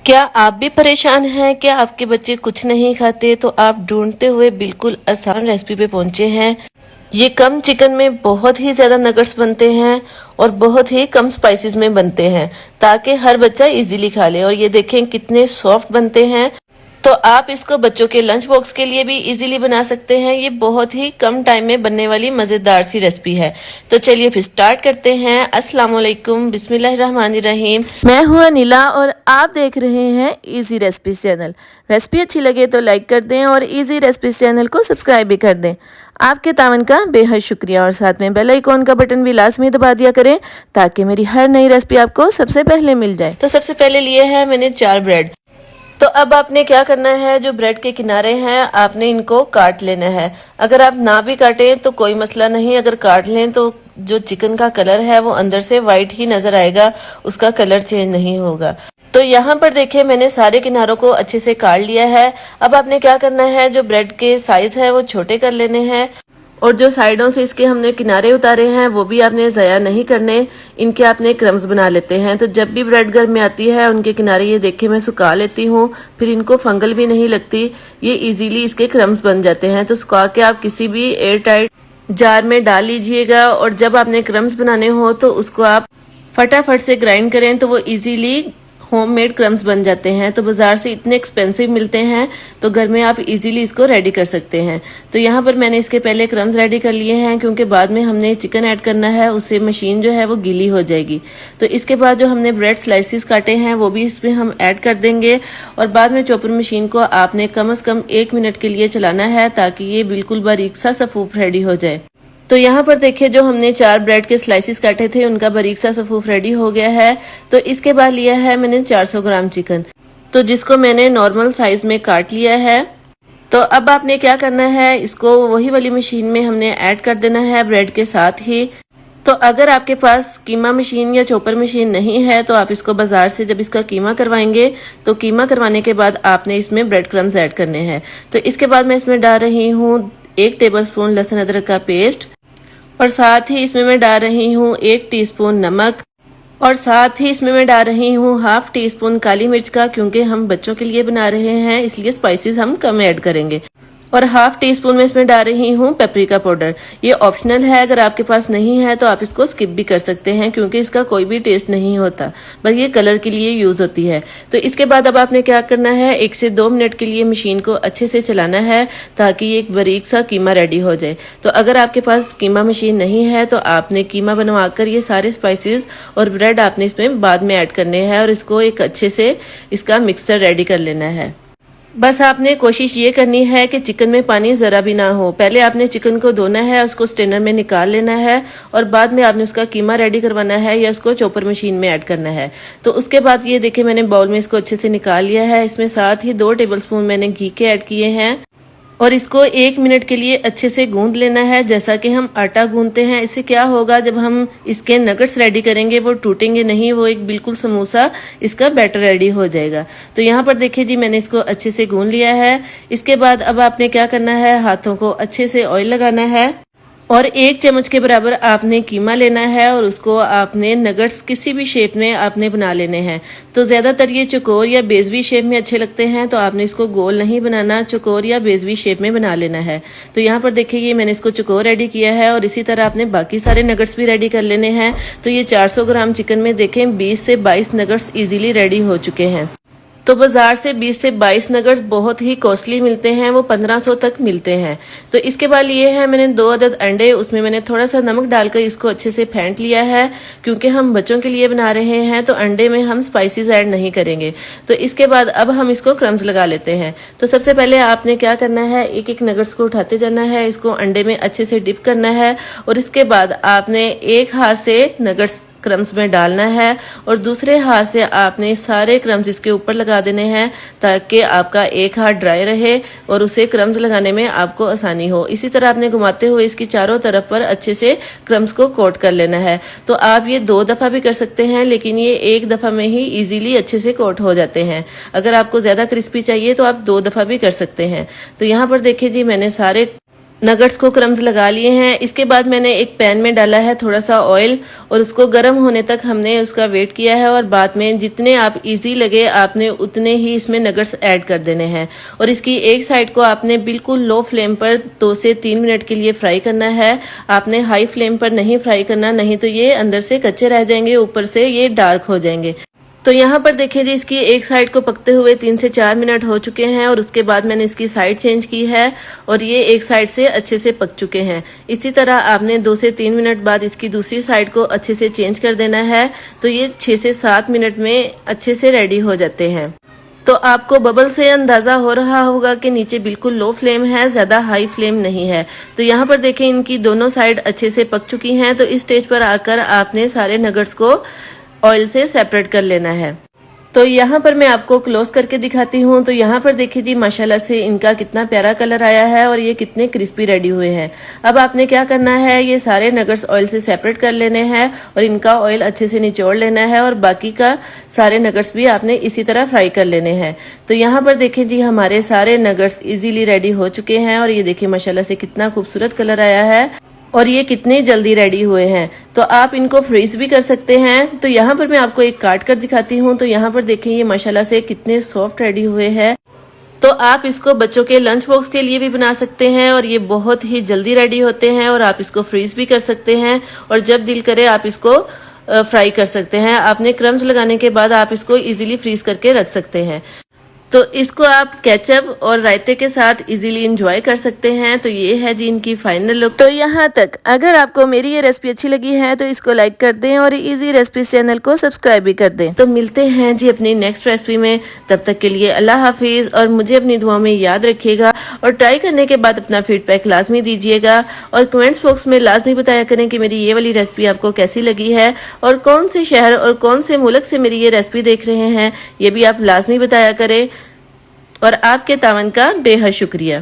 क्या आप भी परेशान हैं? क्या आपके बच्चे कुछ नहीं खाते? तो आप ढूंढते हुए बिल्कुल आसान रेसिपी पे पहुंचे हैं। ये कम चिकन में बहुत ही ज्यादा नगेट्स बनते हैं और बहुत ही कम स्पाइसेस में बनते हैं ताकि हर बच्चा इजीली खा ले। और ये देखें कितने सॉफ्ट बनते हैं। तो आप इसको बच्चों के लंच बॉक्स के लिए भी इजीली बना सकते हैं। ये बहुत ही कम टाइम में बनने वाली मजेदार सी रेसिपी है। तो चलिए फिर स्टार्ट करते हैं। अस्सलाम वालेकुम, बिस्मिल्लाहिर्रहमानिर्रहीम। मैं हूं अनिला और आप देख रहे हैं इजी रेसिपीज चैनल। रेसिपी अच्छी लगे तो लाइक कर दें और इजी रेसिपीज चैनल को सब्सक्राइब भी कर दें। आपके तावन का बेहद शुक्रिया और साथ में बेल आइकॉन का बटन भी लाजमी दबा दिया करें ताकि मेरी हर नई रेसिपी आपको सबसे पहले मिल जाए। तो सबसे पहले लिए है मैंने 4 ब्रेड। तो अब आपने क्या करना है, जो ब्रेड के किनारे हैं आपने इनको काट लेना है। अगर आप ना भी काटें तो कोई मसला नहीं, अगर काट लें तो जो चिकन का कलर है वो अंदर से वाइट ही नजर आएगा, उसका कलर चेंज नहीं होगा। तो यहाँ पर देखिए मैंने सारे किनारों को अच्छे से काट लिया है। अब आपने क्या करना है, जो ब्रेड के साइज है वो छोटे कर लेने हैं और जो साइडों से इसके हमने किनारे उतारे हैं वो भी आपने ज़ाया नहीं करने, इनके आपने क्रम्स बना लेते हैं। तो जब भी ब्रेड घर में आती है उनके किनारे ये देखे मैं सुखा लेती हूँ, फिर इनको फंगल भी नहीं लगती, ये इजीली इसके क्रम्स बन जाते हैं। तो सुखा के आप किसी भी एयर टाइट जार में डाल लीजिएगा और जब आपने क्रम्स बनाने हो तो उसको आप फटाफट से ग्राइंड करें तो वो इजीली होममेड क्रम्स बन जाते हैं। तो बाजार से इतने एक्सपेंसिव मिलते हैं तो घर में आप इजीली इसको रेडी कर सकते हैं। तो यहाँ पर मैंने इसके पहले क्रम्स रेडी कर लिए हैं क्योंकि बाद में हमने चिकन ऐड करना है, उससे मशीन जो है वो गीली हो जाएगी। तो इसके बाद जो हमने ब्रेड स्लाइसिस काटे हैं वो भी इसमें हम ऐड कर देंगे और बाद में चॉपर मशीन को आपने कम से कम 1 मिनट के लिए चलाना है ताकि ये बिल्कुल बारीक सा सफूफ रेडी हो जाए। तो यहाँ पर देखिए जो हमने 4 ब्रेड के स्लाइसिस काटे थे उनका बारीक सा सफूफ रेडी हो गया है। तो इसके बाद लिया है मैंने 400 ग्राम चिकन, तो जिसको मैंने नॉर्मल साइज में काट लिया है। तो अब आपने क्या करना है, इसको वही वाली मशीन में हमने ऐड कर देना है ब्रेड के साथ ही। तो अगर आपके पास कीमा मशीन या चॉपर मशीन नहीं है तो आप इसको बाजार से जब इसका कीमा करवाएंगे तो कीमा करवाने के बाद आपने इसमें ब्रेड क्रम्स ऐड करने हैं। तो इसके बाद मैं इसमें डाल रही हूँ 1 टेबलस्पून लहसुन अदरक का पेस्ट और साथ ही इसमें मैं डाल रही हूँ 1 टीस्पून नमक और साथ ही इसमें मैं डाल रही हूँ हाफ टी स्पून काली मिर्च का, क्योंकि हम बच्चों के लिए बना रहे हैं इसलिए स्पाइसेस हम कम ऐड करेंगे। और हाफ टी स्पून में इसमें डाल रही हूँ पेपरिका पाउडर। ये ऑप्शनल है, अगर आपके पास नहीं है तो आप इसको स्किप भी कर सकते हैं क्योंकि इसका कोई भी टेस्ट नहीं होता, बस ये कलर के लिए यूज होती है। तो इसके बाद अब आपने क्या करना है, 1 से 2 मिनट के लिए मशीन को अच्छे से चलाना है ताकि एक बारीक सा कीमा रेडी हो जाए। तो अगर आपके पास कीमा मशीन नहीं है तो आपने कीमा बनवा कर ये सारे स्पाइसेस और ब्रेड आपने इसमें बाद में ऐड करने हैं और इसको एक अच्छे से इसका मिक्सचर रेडी कर लेना है। बस आपने कोशिश ये करनी है कि चिकन में पानी जरा भी ना हो। पहले आपने चिकन को धोना है, उसको स्ट्रेनर में निकाल लेना है और बाद में आपने उसका कीमा रेडी करवाना है या उसको चॉपर मशीन में ऐड करना है। तो उसके बाद ये देखिए मैंने बाउल में इसको अच्छे से निकाल लिया है। इसमें साथ ही 2 टेबलस्पून मैंने घी के ऐड किए हैं और इसको 1 मिनट के लिए अच्छे से गूंद लेना है जैसा कि हम आटा गूंदते हैं। इससे क्या होगा, जब हम इसके नगेट्स रेडी करेंगे वो टूटेंगे नहीं, वो एक बिल्कुल समोसा इसका बैटर रेडी हो जाएगा। तो यहाँ पर देखिए जी मैंने इसको अच्छे से गूंद लिया है। इसके बाद अब आपने क्या करना है, हाथों को अच्छे से ऑयल लगाना है और 1 चम्मच के बराबर आपने कीमा लेना है और उसको आपने नगेट्स किसी भी शेप में आपने बना लेने हैं। तो ज्यादातर ये चौकोर या बेजवी शेप में अच्छे लगते हैं, तो आपने इसको गोल नहीं बनाना, चौकोर या बेजवी शेप में बना लेना है। तो यहाँ पर देखिए ये मैंने इसको चौकोर रेडी किया है और इसी तरह आपने बाकी सारे नगेट्स भी रेडी कर लेने हैं। तो ये 400 ग्राम चिकन में देखें 20 से 22 नगेट्स इजीली रेडी हो चुके हैं। तो बाजार से 20 से 22 नगेट्स बहुत ही कॉस्टली मिलते हैं, वो 1500 तक मिलते हैं। तो इसके बाद लिए हैं मैंने 2 अदद अंडे, उसमें मैंने थोड़ा सा नमक डालकर इसको अच्छे से फेंट लिया है क्योंकि हम बच्चों के लिए बना रहे हैं तो अंडे में हम स्पाइसेस ऐड नहीं करेंगे। तो इसके बाद अब हम इसको क्रम्स लगा लेते हैं। तो सबसे पहले आपने क्या करना है, एक एक नगेट्स को उठाते जाना है, इसको अंडे में अच्छे से डिप करना है और इसके बाद आपने एक हाथ से नगेट्स क्रम्स में डालना है और दूसरे हाथ से आपने सारे क्रम्स इसके ऊपर लगा देने हैं ताकि आपका एक हाथ ड्राई रहे और उसे क्रम्स लगाने में आपको आसानी हो। इसी तरह आपने घुमाते हुए इसकी चारों तरफ पर अच्छे से क्रम्स को कोट कर लेना है। तो आप ये 2 दफा भी कर सकते हैं लेकिन ये 1 दफा में ही इजीली अच्छे से कोट हो जाते हैं। अगर आपको ज्यादा क्रिस्पी चाहिए तो आप 2 दफा भी कर सकते हैं। तो यहाँ पर देखिए जी मैंने सारे नगट्स को क्रम्स लगा लिए हैं। इसके बाद मैंने एक पैन में डाला है थोड़ा सा ऑयल और उसको गर्म होने तक हमने उसका वेट किया है और बाद में जितने आप इजी लगे आपने उतने ही इसमें नगट्स ऐड कर देने हैं। और इसकी एक साइड को आपने बिल्कुल लो फ्लेम पर 2 से 3 मिनट के लिए फ्राई करना है। आपने हाई फ्लेम पर नहीं फ्राई करना, नहीं तो ये अंदर से कच्चे रह जाएंगे, ऊपर से ये डार्क हो जाएंगे। तो यहाँ पर देखिए जी, इसकी एक साइड को पकते हुए 3 से 4 मिनट हो चुके हैं और उसके बाद मैंने इसकी साइड चेंज की है और ये एक साइड से अच्छे से पक चुके हैं। इसी तरह आपने 2 से 3 मिनट बाद इसकी दूसरी साइड को अच्छे से चेंज कर देना है। तो ये 6 से 7 मिनट में अच्छे से रेडी हो जाते हैं। तो आपको बबल से अंदाजा हो रहा होगा कि नीचे बिल्कुल लो फ्लेम है, ज्यादा हाई फ्लेम नहीं है। तो यहाँ पर देखें इनकी दोनों साइड अच्छे से पक चुकी हैं। तो इस स्टेज पर आकर आपने सारे नगट्स को ऑयल से सेपरेट कर लेना है। तो यहाँ पर मैं आपको क्लोज करके दिखाती हूँ। तो यहाँ पर देखिए जी, माशाल्लाह से इनका कितना प्यारा कलर आया है और ये कितने क्रिस्पी रेडी हुए हैं। अब आपने क्या करना है, ये सारे नगट्स ऑयल से सेपरेट कर लेने हैं और इनका ऑयल अच्छे से निचोड़ लेना है और बाकी का सारे नगट्स भी आपने इसी तरह फ्राई कर लेने हैं। तो यहाँ पर देखिए जी, हमारे सारे नगट्स इजीली रेडी हो चुके हैं और ये देखिए माशाल्लाह से कितना खूबसूरत कलर आया है और ये कितने जल्दी रेडी हुए हैं। तो आप इनको फ्रीज भी कर सकते हैं। तो यहाँ पर मैं आपको एक काट कर दिखाती हूँ। तो यहाँ पर देखें ये माशाल्लाह से कितने सॉफ्ट रेडी हुए हैं। तो आप इसको बच्चों के लंच बॉक्स के लिए भी बना सकते हैं और ये बहुत ही जल्दी रेडी होते हैं और आप इसको फ्रीज भी कर सकते हैं और जब दिल करे आप इसको फ्राई कर सकते हैं। आपने क्रम्स लगाने के बाद आप इसको इजीली फ्रीज करके रख सकते हैं। तो इसको आप केचप और रायते के साथ इजीली एंजॉय कर सकते हैं। तो ये है जी इनकी फाइनल लुक। तो यहाँ तक अगर आपको मेरी ये रेसिपी अच्छी लगी है तो इसको लाइक कर दें और इजी रेसिपी चैनल को सब्सक्राइब भी कर दें। तो मिलते हैं जी अपनी नेक्स्ट रेसिपी में, तब तक के लिए अल्लाह हाफिज और मुझे अपनी दुआ में याद रखिएगा और ट्राई करने के बाद अपना फीडबैक लाजमी दीजिएगा और कमेंट्स बॉक्स में लाजमी बताया करें कि मेरी ये वाली रेसिपी आपको कैसी लगी है और कौन से शहर और कौन से मुल्क से मेरी ये रेसिपी देख रहे हैं, ये भी आप लाजमी बताया करें। और आपके तावन का बेहद शुक्रिया।